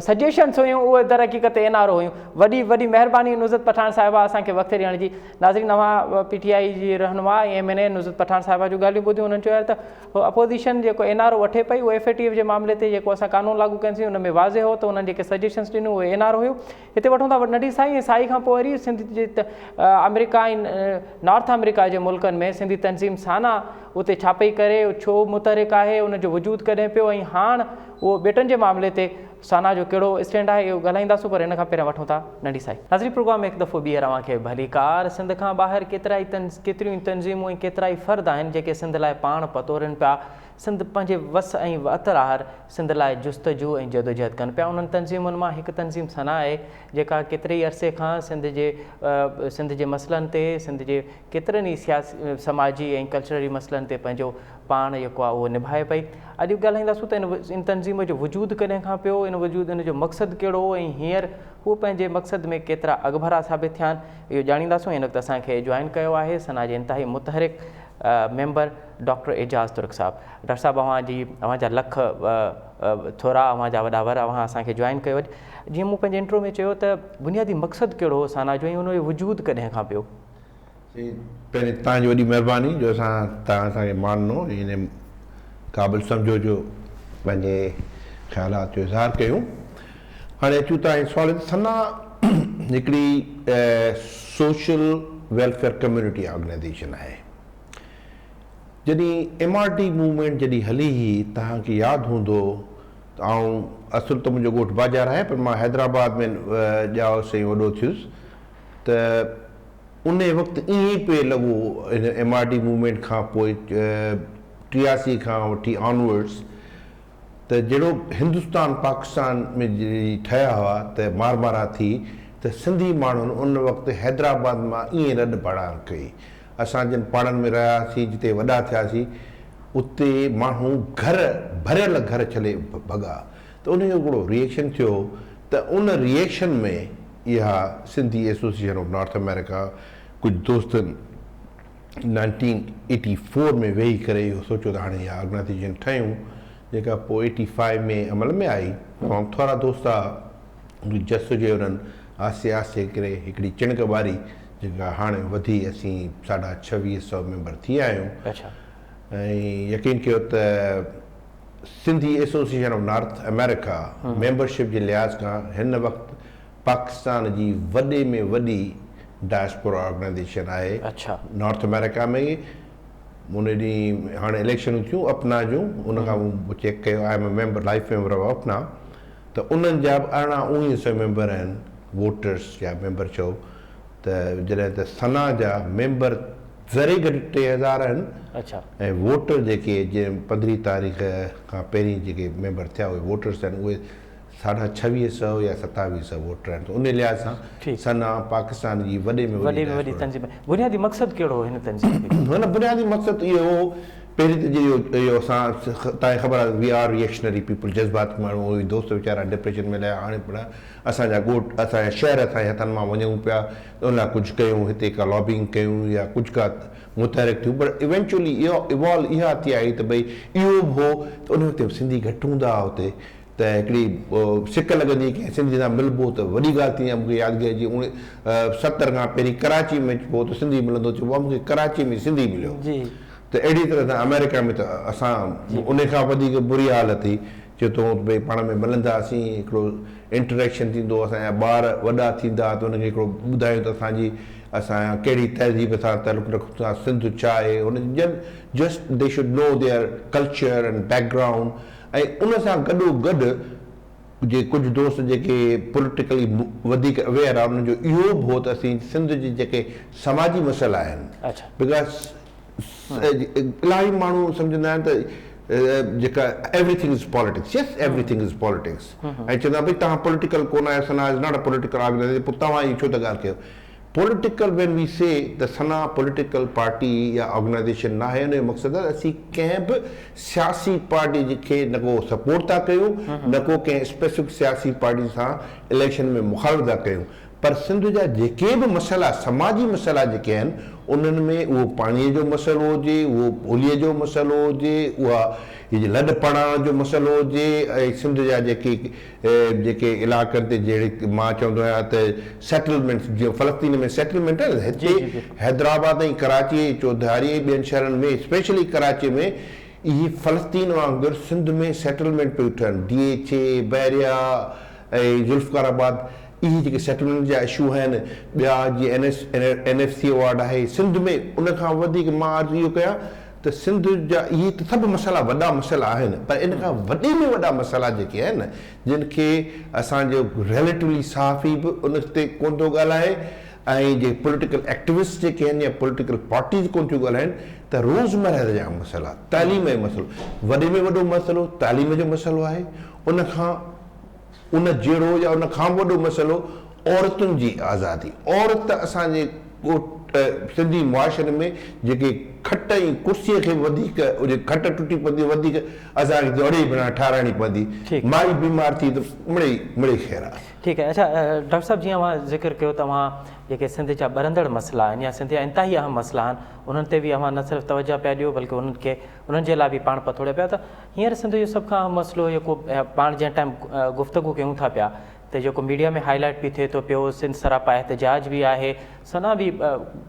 सजेशन्स हुयूं उहे दर हक़ीक़त NRO हुयूं। वॾी वॾी महिरबानी नुज़रत पठान साहिबा असांखे वक़्तु ॾियण जी। नाज़रीन, नवां PTI जी रहनुमा MNA नुज़रत पठान साहिबा जूं ॻाल्हियूं ॿुधियूं। हुननि चयो त अपोजिशन जेको NRO वठे पई उहो FATF जे मामले ते जेको असां कानून लागू कयोसीं उन में वाज़े हो त उन्हनि जेके सजेशन्स ॾिनियूं उहे NRO हुयूं। हिते वठूं था नंढी साई, ऐं साई खां पोइ वरी सिंध जे अमेरिका ऐं नॉर्थ अमेरिका जे मुल्कनि में सिंधी तनज़ीम साना उते छापे करे छो मुतहरिक आहे, उनजो वजूदु कॾहिं पियो, ऐं हाणे उहो बेटनि जे मामले ते साना जो कहिड़ो स्टैंड आहे इहो ॻाल्हाईंदासीं, पर हिन खां पहिरियों वठूं था नंढी साई। नाज़रीन, प्रोग्राम में हिकु दफ़ो ॿीहर तव्हांखे भली कार। सिंध खां ॿाहिरि केतिरियूं तनज़ीमूं ऐं केतिरा ई फ़र्द आहिनि जेके सिंध लाइ पाण पतोरनि पिया। सिंध पंहिंजे वस ऐं अतरार सिंध लाइ जुस्तजू ऐं जदोजहद कनि पिया। उन्हनि तनज़ीमुनि मां हिकु तनज़ीम सना आहे जेका केतिरे ई अरसे खां सिंध जे मसइलनि ते, सिंध जे केतिरनि ई सियासी समाजी ऐं कल्चरली मसइलनि ते पंहिंजो पाण जेको आहे उहो निभाए पई। अॼु ॻाल्हाईंदासीं त इन तनज़ीम जो वजूदु कॾहिं खां पियो, इन जो मक़सदु कहिड़ो हो, ऐं हींअर हू पंहिंजे मक़सद में केतिरा अॻभरा साबित थिया आहिनि, इहो ॼाणींदासीं। हिन वक़्तु असांखे जॉइन कयो आहे सना जे इंतिहाई मुतहरिक मेंबर डॉक्टर एजाज़ तुर्क साहब। डॉक्टर साहब, अव्हांजा लख थोरा, अव्हांजा वॾा वर, अव्हां असांखे जॉइन कयो। जीअं मूं पंहिंजे इंट्रो में चयो त बुनियादी मक़सदु कहिड़ो हो साना जो, ऐं उनजो वजूदु कॾहिं खां पियो? पहिरीं तव्हांजी वॾी महिरबानी जो तव्हां असांखे मानो, इन क़ाबिल सम्झो जो पंहिंजे ख़्यालात जो इज़हार कयूं। हाणे अचूं था ऐं सवाल सना हिकिड़ी सोशल वेलफेयर कम्यूनिटी ऑर्गेनाइज़ेशन आहे। जॾहिं MRT मूवमेंट जॾहिं हली हुई, तव्हांखे यादि हूंदो असुल त मुंहिंजो ॻोठु बाज़ार आहे, पर मां हैदराबाद में ॼाओसि ऐं वॾो थियुसि, त उन वक़्तु ईअं ई पिए लॻो इन MRT मूवमेंट खां पोइ 83 खां वठी ऑनवर्ड्स, त जहिड़ो हिंदुस्तान पाकिस्तान में ठहिया हुआ त मारमारा थी, त सिंधी माण्हुनि उन वक़्तु हैदराबाद मां ईअं रॾ पढ़ाण कई। असां जिन पाड़नि में रहियासीं, जिते वॾा थियासीं, उते माण्हू भरियल घर छॾे भॻा। त उनजो हिकिड़ो रिएक्शन थियो, त उन रिएक्शन में इहा Sindhi association of North America कुझु दोस्तनि 1984 में वेही करे इहो सोचियो त हाणे इहा ऑर्गेनाइज़ेशन ठाहियूं, जेका पोइ 85 में अमल में आई। तमामु थोरा दोस्त जस जे उन्हनि आसे आसे करे हिकिड़ी चिणक ॿारी, जेका हाणे वधी असीं 2650 मेंबर थी विया आहियूं। ऐं यकीन कयो त Sindhi association of North America membership जे लिहाज़ खां हिन वक़्तु पाकिस्तान जी वॾे में वॾी डायस्पोरा ऑर्गेनाइज़ेशन आहे नॉर्थ अमेरिका में। उन ॾींहुं हाणे इलेक्शनूं थियूं अपना जूं, उन खां मूं चेक कयो, I am a member, life member of अपना, त उन्हनि जा बि 1900 मेंबर आहिनि, वोटर्स या मेंबर चओ। त जॾहिं त सना जा मेंबर ज़रे घटि 3000 आहिनि, ऐं वोटर जेके जीअं 15 तारीख़ खां पहिरीं जेके मेंबर थिया उहे वोटर्स आहिनि, उहे 2650 या 2700 वोटर आहिनि। त उन लिहाज़ सां सना पाकिस्तान जी वॾे में वॾी तनज़ीम। बुनियादी मक़सदु कहिड़ो हो हिन तनज़ीम? हुन बुनियादी मक़सदु इहो हो, पहिरीं त इहो असां तव्हांखे ख़बर आहे वी आर रिएक्शनरी पीपल, जज़्बाती माण्हू, उहे दोस्त वीचारा डिप्रेशन में लहिया। हाणे पर असांजा ॻोठ, असांजा शहर असांजे हथनि मां वञूं पिया, त उन लाइ कुझु कयूं, हिते का लॉबिंग कयूं या कुझु का मुतहरिक थियूं, पर इवेंचुअली इहो इवॉल्व इहा थी आई त भई इहो बि हो। त उन वक़्तु सिंधी घटि हूंदा हुआ हुते, त हिकिड़ी सिक लॻंदी कंहिं सिंधी सां मिलबो त वॾी ॻाल्हि थी। मूंखे यादगिरी जी 70 खां पहिरीं कराची में चइबो त सिंधी मिलंदो, चइबो मूंखे कराची में सिंधी मिलियो। त अहिड़ी तरह सां अमेरिका में त असां उन खां वधीक बुरी हालत थी, चए थो भई पाण में मिलंदासीं, हिकिड़ो इंटरेक्शन थींदो, असांजा ॿार वॾा थींदा त उनखे हिकिड़ो ॿुधायूं त असां कहिड़ी तहज़ीब सां तालुक़ु रखूं था, सिंध छा आहे, उन just they should know their culture and background. ऐं उन सां गॾोगॾु जे कुझु दोस्त जेके पॉलिटिकली वधीक अवेयर आहे, उन्हनि जो इहो बि हो त असीं सिंध जे जेके समाजी मसइला आहिनि, बिकॉज़ इलाही माण्हू सम्झंदा आहिनि त जेका everything is politics, yes everything is politics, ऐं चवंदा भई तव्हां पॉलिटिकल कोन आहे, SANA is not a political organization, पोइ तव्हां ई छो था ॻाल्हि कयो। पॉलिटिकल व्हेन वी से त सना पॉलिटिकल पार्टी या ऑर्गेनाइजेशन ना है, उन जो मक़सदु आहे असीं कंहिं बि सियासी पार्टी खे न को सपोर्ट था कयूं, न को कंहिं स्पेसिफिक सियासी पार्टी सां इलेक्शन में मुखालिफ़त था कयूं, पर सिंध जा जेके बि मसइला समाजी मसइला जेके आहिनि उन्हनि में उहो पाणीअ जो मसइलो हुजे, उहो होलीअ जो मसइलो हुजे, उहा हीअ लॾ पढ़ण जो मसइलो हुजे, ऐं सिंध जा जेके इलाइक़नि ते जहिड़े मां चवंदो आहियां त सेटलमेंट, जीअं फ़लस्तीन में सेटलमेंट आहे न, हिते हैदराबाद ऐं कराची, चौधारी ऐं ॿियनि शहरनि में स्पेशली कराची में इहे फ़लस्तीन वांगुरु सिंध में सेटलमेंट पियूं ठहनि, DHA, बैरिया ऐं ज़ुल्फ़काराबाद, इहे जेके सेटलमेंट जा इशू आहिनि, ॿिया जीअं NFC अवॉर्ड आहे सिंध में, उनखां वधीक मां अर्ज़ु इहो कयां त सिंध जा इहे त सभु मसइला वॾा मसइला आहिनि, पर इन खां वॾे में वॾा मसइला जेके आहिनि जिन खे असांजो रिलेटिवली साफ़ी बि उन ते कोन थो ॻाल्हाए, ऐं जे पॉलिटिकल एक्टिविस्ट जेके आहिनि या पॉलिटिकल पार्टीज़ कोन थियूं ॻाल्हाइनि, त रोज़मर्रा जा मसइला, तालीम जो मसइलो, वॾे में वॾो मसइलो तालीम जो मसइलो आहे, उन जहिड़ो या उन खां वॾो मसइलो औरतुनि जी आज़ादी। औरत असांजे सिंधी मुआशरे में जेके खट ऐं कुर्सीअ खे वधीक हुजे, खट टुटी पवंदी वधीक असांखे दौड़े बिना ठाराइणी पवंदी, माई बीमार थी त मिड़े ख़ैर आहे। ठीकु आहे। अच्छा डॉक्टर साहब, जीअं मां ज़िक्र कयो तव्हां जेके सिंध जा ॿरंदड़ मसइला आहिनि या सिंध जा इंतिहाई अहम मसइला आहिनि, उन्हनि ते बि अव्हां न सिर्फ़ु तवजो पिया ॾियो बल्कि उन्हनि जे लाइ बि पाण पथोड़े पिया, त हींअर सिंध जो सभ खां अहम मसइलो जेको पाण जंहिं टाइम गुफ़्तगू कयूं था पिया त जेको मीडिया में हाईलाइट बि थिए थो पियो, सिंध सरापा एहतजाज बि आहे, सना बि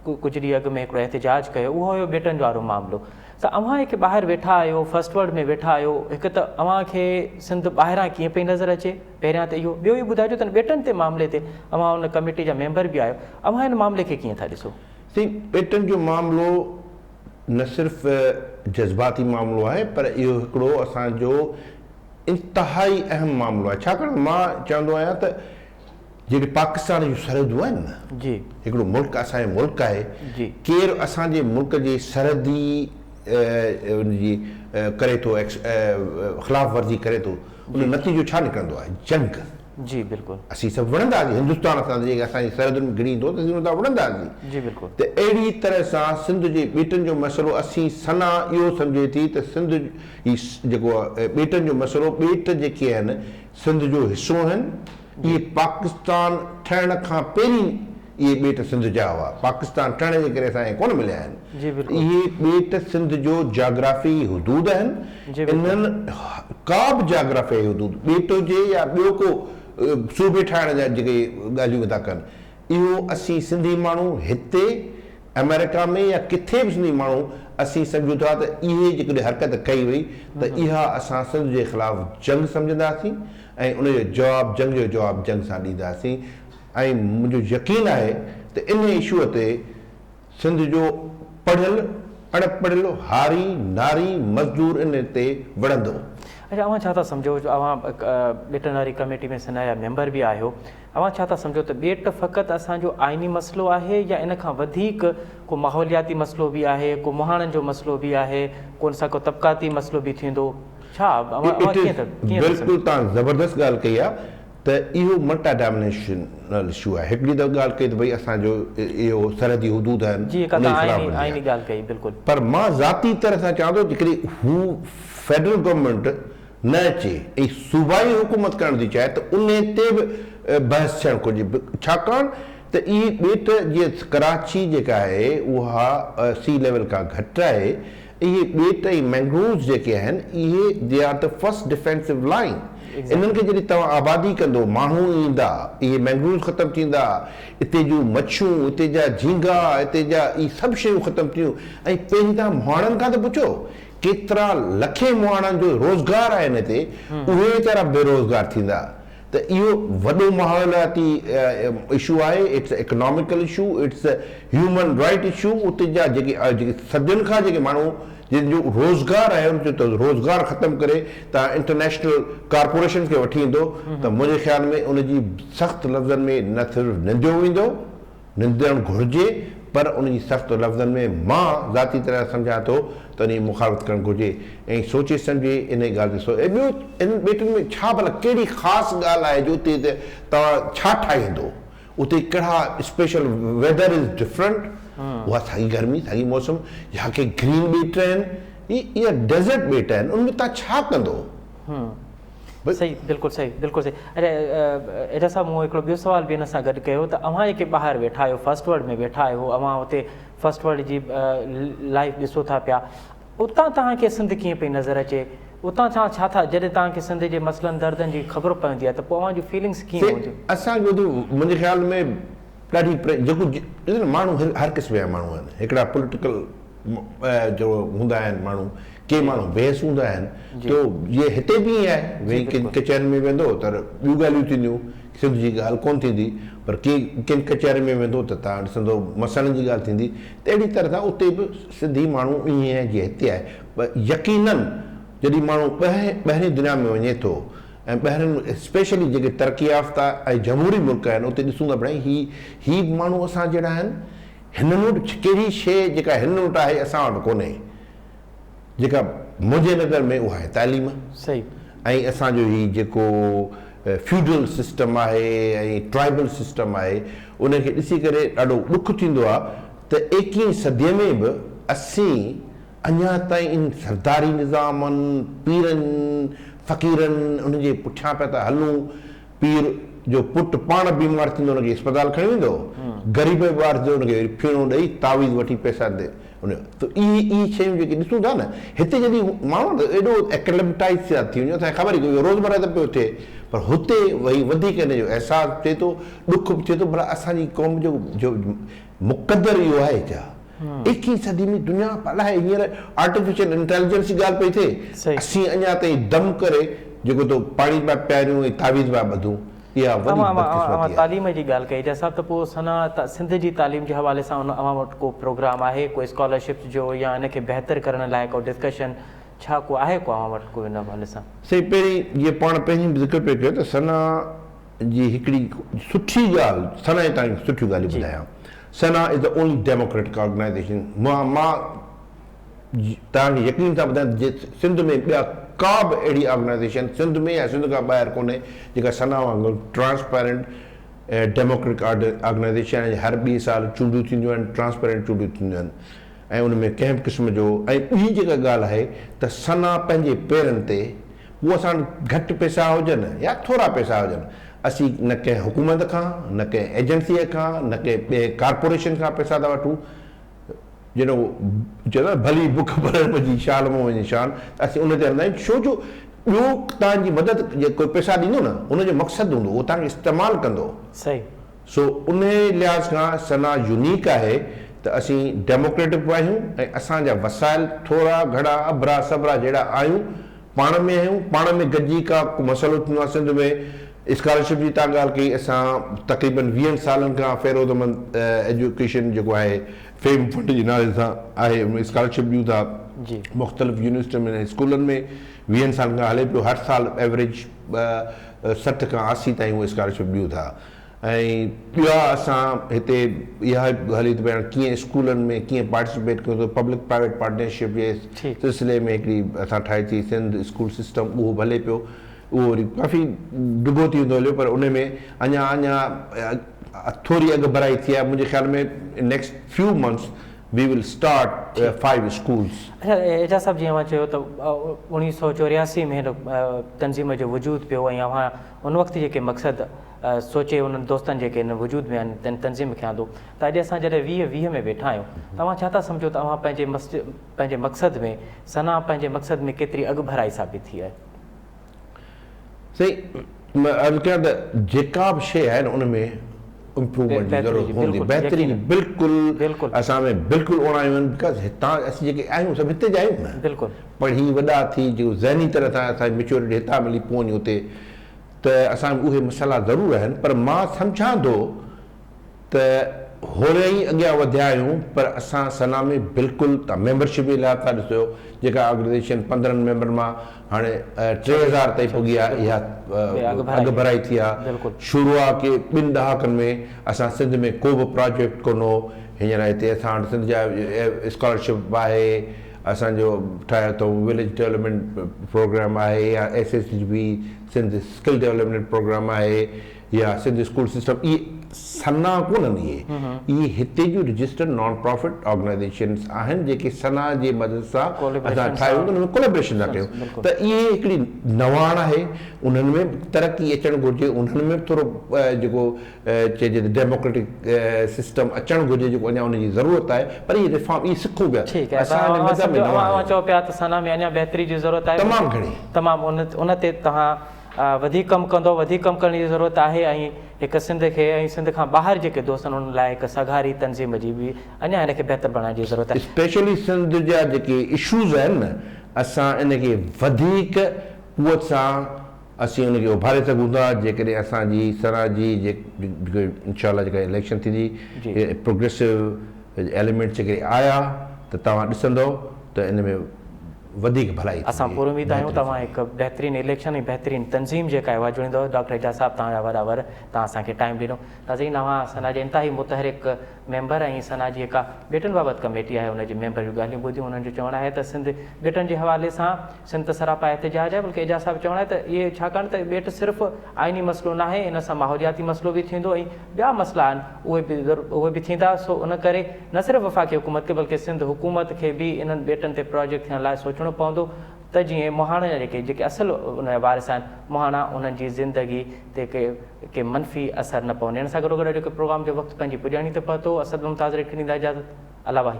कुझु ॾींहं अॻु में हिकिड़ो एहतजाज कयो, उहो हुयो बेटनि वारो मामिलो। त अव्हां हिकु ॿाहिरि वेठा आहियो, फर्स्ट वर्ल्ड में वेठा आहियो, हिकु त अव्हांखे सिंध ॿाहिरां कीअं पई नज़र अचे, पहिरियां त इहो, ॿियो इहो ॿुधाइजो त बेटनि ते मामले ते अव्हां उन कमेटी जा मेंबर बि आहियो, अव्हां हिन मामले खे कीअं था ॾिसो? बेटनि जो मामिलो न सिर्फ़ु जज़्बाती मामिलो आहे, पर इहो हिकिड़ो असांजो इंतिहाई अहम मामिलो आहे, छाकाणि मां चवंदो आहियां त जेके पाकिस्तान जूं सरहदूं आहिनि न, जी हिकिड़ो मुल्क असांजो मुल्क आहे, जी केरु असांजे मुल्क जे सरहदी उनजी करे थो, ख़िलाफ़ वर्ज़ी करे थो, उन नतीजो छा निकिरंदो आहे? जंग। जी बिल्कुलु। असीं सभु वणंदासीं, हिंदुस्तान असां जेके असांजी सरहदुनि में घिरी ईंदो त असीं वणंदासीं। जी बिल्कुलु। त अहिड़ी तरह सां सिंध जे ॿेटनि जो मसइलो, असीं सना इहो सम्झे थी त सिंध ही जेको आहे ॿेटनि जो मसइलो, ॿेट जेके आहिनि सिंध जो हिसो आहिनि, इहे पाकिस्तान ठहण खां पहिरीं इहे ॿेट सिंध जा हुआ, पाकिस्तान ठहण जे करे असांखे कोन मिलिया आहिनि। जी बिल्कुलु। इहे ॿेट सिंध जो जाग्राफी हुदूद आहिनि, इन्हनि का बि जाग्राफी हुदूद ॿेट हुजे या ॿियो को सूबे ठाहिण जा जेके ॻाल्हियूं था कनि, इहो असीं सिंधी माण्हू हिते अमेरिका में या किथे बि सिंधी माण्हू असीं सम्झूं था त इहे जेकॾहिं हरकत कई वई त इहा असां सिंध जे ख़िलाफ़ु जंग सम्झंदासीं ऐं उनजो जवाबु जंग जो जवाबु जंग सां ॾींदासीं। ऐं मुंहिंजो यकीन आहे त इन इशूअ ते सिंध जो पढ़ियल अणपढ़ियल हारी नारी मज़दूर इन ते वणंदो। अच्छा, अव्हां छा था सम्झो, अव्हां ॿेटनि वारी कमेटी में सिंध जा मेंबर बि आहियो, अव्हां छा था सम्झो त ॿेट फ़क़ति असांजो आइनी मसइलो आहे या इन खां वधीक को माहौलियाती मसइलो बि आहे, को मुहाणनि जो मसइलो बि आहे, को उन सां को तबक़ाती मसइलो बि थींदो, छा? बिल्कुलु तव्हां ज़बरदस्त ॻाल्हि कई आहे त इहो मल्टी डायमेंशनल इशू आहे। हिकिड़ी दफ़ो ॻाल्हि कई त भई असांजो इहो सरहदी हुदूद आहिनि, पर मां ज़ाती तरह सां चवां थो जेकॾहिं हू फेडरल गवर्नमेंट न अचे ऐं सूबाई हुकूमत करण थी चाहे त उन ते बि बहस थियणु घुरिजे, छाकाणि त इहे ॿेट जीअं कराची जेका आहे उहा सी लेवल खां घटि आहे, इहे ॿेट ऐं मैंग्रोव्स जेके आहिनि इहे they are the first defensive line. इन्हनि खे जॾहिं तव्हां आबादी कंदो, माण्हू ईंदा, इहे मैंग्रोव्स ख़तमु थींदा, हिते जूं मच्छियूं, हिते जा झींगा, हिते जा इहे सभु शयूं ख़तमु थियूं, ऐं पहिरीं तव्हां मुहाणनि खां त पुछो केतिरा लखे मुहाणनि जो रोज़गार आहे हिन ते, उहे वीचारा बेरोज़गार थींदा। त इहो वॾो माहौलियाती इशू आहे, it's economical issue, it's human right issue. उते जा जेके सदियुनि खां जेके माण्हू जिन जो रोज़गार आहे उन जो रोज़गार ख़तमु करे तव्हां इंटरनेशनल कॉर्पोरेशन खे वठी ईंदो त मुंहिंजे ख़्याल में उनजी सख़्तु लफ़्ज़नि में न सिर्फ़ु निंदियो वेंदो, निंदणु घुरिजे, पर उनजी सख़्तु लफ़्ज़नि में मां ज़ाती तरह सम्झां थो त उनजी मुखालफ़त करणु घुरिजे ऐं सोचे सम्झे इन ॻाल्हि ॾिसो। ऐं ॿियो इन ॿेटनि में छा भला कहिड़ी ख़ासि ॻाल्हि आहे जो उते तव्हां छा ठाहींदो, उते कहिड़ा स्पेशल वेदर इज़ डिफरेंट, उहा साॻी गर्मी साॻी मौसम, या के ग्रीन ॿेट आहिनि, इहा डेज़र्ट ॿेट आहिनि, उनमें तव्हां छा कंदो? सही, बिल्कुलु सही, बिल्कुलु सही। अरे एॾा सां मूं हिकिड़ो ॿियो सुवाल बि हिन सां गॾु कयो त अव्हां जेके ॿाहिरि वेठा आहियो, फर्स्ट वर्ल्ड में वेठा आहियो, अव्हां हुते फर्स्ट वर्ल्ड जी लाइफ ॾिसो था पिया, उतां तव्हांखे सिंध कीअं पई नज़र अचे? उतां छा था, जॾहिं तव्हांखे सिंध जे मसइलनि दर्दनि जी ख़बर पवंदी आहे त पोइ अव्हां जूं फीलिंग्स कीअं हूंदियूं? असांजो मुंहिंजे ख़्याल में ॾाढी जेको माण्हू हर क़िस्म जा माण्हू आहिनि, हिकिड़ा पॉलिटिकल जो हूंदा आहिनि माण्हू, के माण्हू बेहस हूंदा आहिनि, तो ये हिते बि ईअं आहे, वेही कचहरियुनि में वेंदो त ॿियूं ॻाल्हियूं थींदियूं, सिंध जी ॻाल्हि कोन थींदी, पर किन कचहरियुनि में वेंदो त तव्हां ॾिसंदो मसइलनि जी ॻाल्हि थींदी। त अहिड़ी तरह सां उते बि सिंधी माण्हू ईअं आहे जीअं हिते आहे। यकीनन जॾहिं माण्हू ॿाहिरीं दुनिया में वञे थो ऐं ॿाहिरिनि स्पेशली जेके तरक़ी याफ़्ता ऐं जमहूरी मुल्क आहिनि, उते ॾिसूं था भई ही माण्हू असां जहिड़ा आहिनि, हिन वटि कहिड़ी शइ जेका हिन वटि आहे असां वटि कोन्हे, जेका मुंहिंजे नज़र में उहा आहे तालीम। सही। ऐं असांजो हीउ जेको फ्यूडल सिस्टम आहे ऐं ट्राइबल सिस्टम आहे, उनखे ॾिसी करे ॾाढो ॾुख थींदो आहे त 21वीं सदीअ में बि असीं अञा ताईं इन सरदारी निज़ामनि, पीरनि फ़क़ीरनि उनजे पुठियां पिया था हलूं। पीर जो पुटु पाण बीमार थींदो हुनखे अस्पताल खणी वेंदो, ग़रीब ॿार थींदो हुनखे फीणो ॾेई तावीज़ वठी पैसा ॾे उन। त इहे शयूं जेके ॾिसूं था न हिते, जॾहिं माण्हू एॾो एक्लेमेटाइज़ था थी वञो, असांखे ख़बर ई कोन्हे, रोज़मर्रा त पियो थिए, पर हुते वही वधीक हिन जो अहसासु थिए थो, ॾुख बि थिए थो, भला असांजी क़ौम जो मुक़दर इहो आहे छा? 21वीं सदी में दुनिया अलाए हींअर आर्टिफिशियल इंटेलिजेंस जी ॻाल्हि पई थिए, असीं अञा ताईं दम करे जेको तो पाणी पिया पियारियूं ऐं तावीज़ पिया ॿधूं। तालीम जी ॻाल्हि कई जंहिंसां त पोइ सना सिंध जी तालीम जे हवाले सां अव्हां वटि को प्रोग्राम आहे, कोई स्कॉलरशिप जो, या हिनखे बहितर करण लाइ को डिस्कशन छा को आहे को अव्हां वटि को हिन हवाले सां? सही, पहिरीं जीअं पाण पंहिंजी बि ज़िक्र पियो कयो त सना जी हिकिड़ी सुठी ॻाल्हि, सना जी तव्हांखे सुठियूं ॻाल्हियूं ॿुधायां। SANA is the only democratic organization. मां तव्हांखे यकीन सां ॿुधायां जे सिंध में ॿिया का बि अहिड़ी ऑर्गेनाइज़ेशन सिंध में या सिंध खां ॿाहिरि कोन्हे जेका सना वांगुरु ट्रांसपेरेंट डेमोक्रेटिक ऑर्गेनाइज़ेशन आहे। हर 2 साल चूंडियूं थींदियूं आहिनि, ट्रांसपेरेंट चूंडियूं थींदियूं आहिनि, ऐं उन में कंहिं बि क़िस्म जो। ऐं ॿी जेका ॻाल्हि आहे त सना पंहिंजे पेरनि ते, उहो असां घटि पैसा हुजनि या थोरा पैसा हुजनि, असीं न कंहिं हुकूमत खां, न कंहिं एजेंसीअ खां, न कंहिं ॿिए कॉर्पोरेशन खां पैसा था वठूं। जॾहिं चवंदा भली बुख भरण मुंहिंजी शाल मां वञे शान, असीं उन ते हलंदा आहियूं। छो जो ॿियो तव्हांजी मदद जे कोई पैसा ॾींदो न, उनजो मक़सदु हूंदो, उहो तव्हांखे इस्तेमालु कंदो। सही। सो उन लिहाज़ खां सना यूनिक आहे त असीं डेमोक्रेटिक आहियूं ऐं असांजा वसाइल थोरा घणा अबरा सबरा जहिड़ा आहियूं, पाण में आहियूं, पाण में गॾिजी का मसइलो थींदो आहे। सिंध में स्कॉलरशिप जी तव्हां ॻाल्हि कई, असां तक़रीबन 20 सालनि खां फ़ैरोज़मंद एजुकेशन जेको आहे फेम फंड जे नाले सां आहे, उन स्कॉलरशिप ॾियूं था मुख़्तलिफ़ यूनिवर्सिटियुनि में ऐं स्कूलनि में। 20 सालनि खां हले पियो, हर साल एवरेज 60 खां 80 ताईं उहे स्कॉलरशिप ॾियूं था। ऐं ॿिया असां हिते इहा हली थी पिया कीअं स्कूलनि में कीअं पार्टिसिपेट कयूं था, पब्लिक प्राइवेट पार्टनरशिप जे सिलसिले में हिकिड़ी असां ठाही थी सिंध स्कूल सिस्टम, उहो बि हले पियो। उहो वरी काफ़ी डिघो थी वेंदो हलियो, पर उन में अञा थोरी अॻु भराई थी आहे। मुंहिंजे ख़्याल में नेक्स्ट फ्यू मंथ्स वी विल स्टार्ट 5 स्कूल्स। अच्छा, एजाज़ साहब जीअं अव्हां चयो त 1984 में तंज़ीम जो वजूद पियो, ऐं अव्हां उन वक़्तु जेके मक़सदु सोचे उन्हनि दोस्तनि जेके हिन वजूद में आहिनि तंज़ीम खे आंदो, त अॼु असां जॾहिं 2020 में वेठा आहियूं, तव्हां छा था सम्झो त अव्हां पंहिंजे मक़सद में, सना पंहिंजे मक़सद में केतिरी अॻु भराई साबित थी आहे? सही, मां अर्ज़ु कयां त जेका बि शइ आहे न उन में इम्प्रूवमेंट जी ज़रूरत हूंदी, बहितरीन बिल्कुलु असां में बिल्कुलु ओणायूं आहिनि। बिकॉज़ हितां असीं जेके आहियूं सभु हिते जा आहियूं न, बिल्कुलु पढ़ी वॾा थी, जेको ज़हनी तरह सां असांजी मेच्योरिटी हितां मिली पोइ वञी हुते, त असां उहे मसइला ज़रूरु आहिनि। पर मां सम्झां थो त होरे ई अॻियां वधिया आहियूं, पर असां सना में बिल्कुलु तव्हां मेंबरशिप जे लाइ था ॾिसो, जेका ऑर्गेनाइज़ेशन 15 मेंबर मां हाणे 3000 ताईं पुगी आहे, इहा अॻु भराई थी आहे। शुरू आहे की 2 ॾहाकनि में असां सिंध में को बि प्रोजेक्ट कोन हो, हींअर हिते असां वटि सिंध जा स्कॉलरशिप आहे, असांजो ठाहियो अथऊं विलेज डेवलपमेंट प्रोग्राम आहे, या SSGB Sindh skill development programme आहे, या सिंध स्कूल सिस्टम। इहे सना कोन्हनि इहे हिते जूं रजिस्टर्ड नॉन प्रॉफिट ऑर्गेनाइजेशन्स आहिनि जेके सना जे मदद सां असां ठाहियूं उन में कोलेबरेशन था कयूं त इहे हिकिड़ी नवाण आहे उन्हनि में तरक़ी अचणु घुरिजे उन्हनि में थोरो जेको चइजे त डेमोक्रेटिक सिस्टम अचणु घुरिजे जेको अञा उनजी ज़रूरत आहे पर इहे रिफॉर्म इहे सिखूं पिया चओ पिया त सना में अञा बहितरी जी ज़रूरत आहे तमामु घणी तमामु उन ते तव्हां वधीक कमु कंदो वधीक कमु करण जी ज़रूरत आहे ऐं हिकु सिंध खे ऐं सिंध खां ॿाहिरि जेके दोस्त आहिनि उन लाइ हिकु सघारी तनज़ीम जी बि अञा हिनखे बहितर बणाइण जी ज़रूरत आहे स्पेशली सिंध जा जेके इशूज़ आहिनि न असां इनखे वधीक क़ुवत सां असीं उनखे उभारे सघूं था जेकॾहिं असांजी सना जी इंशाअल्लाह जेका इलेक्शन थींदी प्रोग्रेसिव एलिमेंट्स जेके आया त तव्हां ॾिसंदव त इन में वधीक भलाई असां पूरी उमेद आहियूं तव्हां हिकु बहितरीनु इलेक्शन ऐं बहितरीनु तंज़ीम जेका आहे उहा जुड़ींदव डॉक्टर एजाज़ साहब तव्हांजा वॾा तव्हां असांखे टाइम ॾिनो नाज़रीन तव्हां सना जे इंतिहाई मुतहरिक मेंबर ऐं सना जी जेका बेटनि बाबति कमेटी आहे उनजे मेंबर जूं ॻाल्हियूं ॿुधियूं उन्हनि जो चवणु आहे त सिंध बेटनि जे हवाले सां सिंध सरापा एहतिजाज आहे बल्कि एजाज़ साहब चवणु आहे त इहे छाकाणि त बेट सिर्फ़ु आइनी मसइलो न आहे इन सां माहौलियाती मसइलो बि थींदो ऐं ॿिया मसइला आहिनि उहे बि थींदा सो उन करे न सिर्फ़ु वफ़ाक़ी हुकूमत खे बल्कि सिंध हुकूमत खे बि इन्हनि बेटनि ते प्रोजेक्ट थियण लाइ सोचणो पवंदो त जीअं मोहाणा जा जेके असुलु उन जा वारिस आहिनि मोहाणा उन्हनि जी ज़िंदगी ते के मनफ़ी असरु न पवंदे हिन सां गॾोगॾु जेको प्रोग्राम जो वक़्तु पंहिंजी पुॼाणी ते पहुतो असद मुमताज़ खे ॾींदा इजाज़त अला भाई।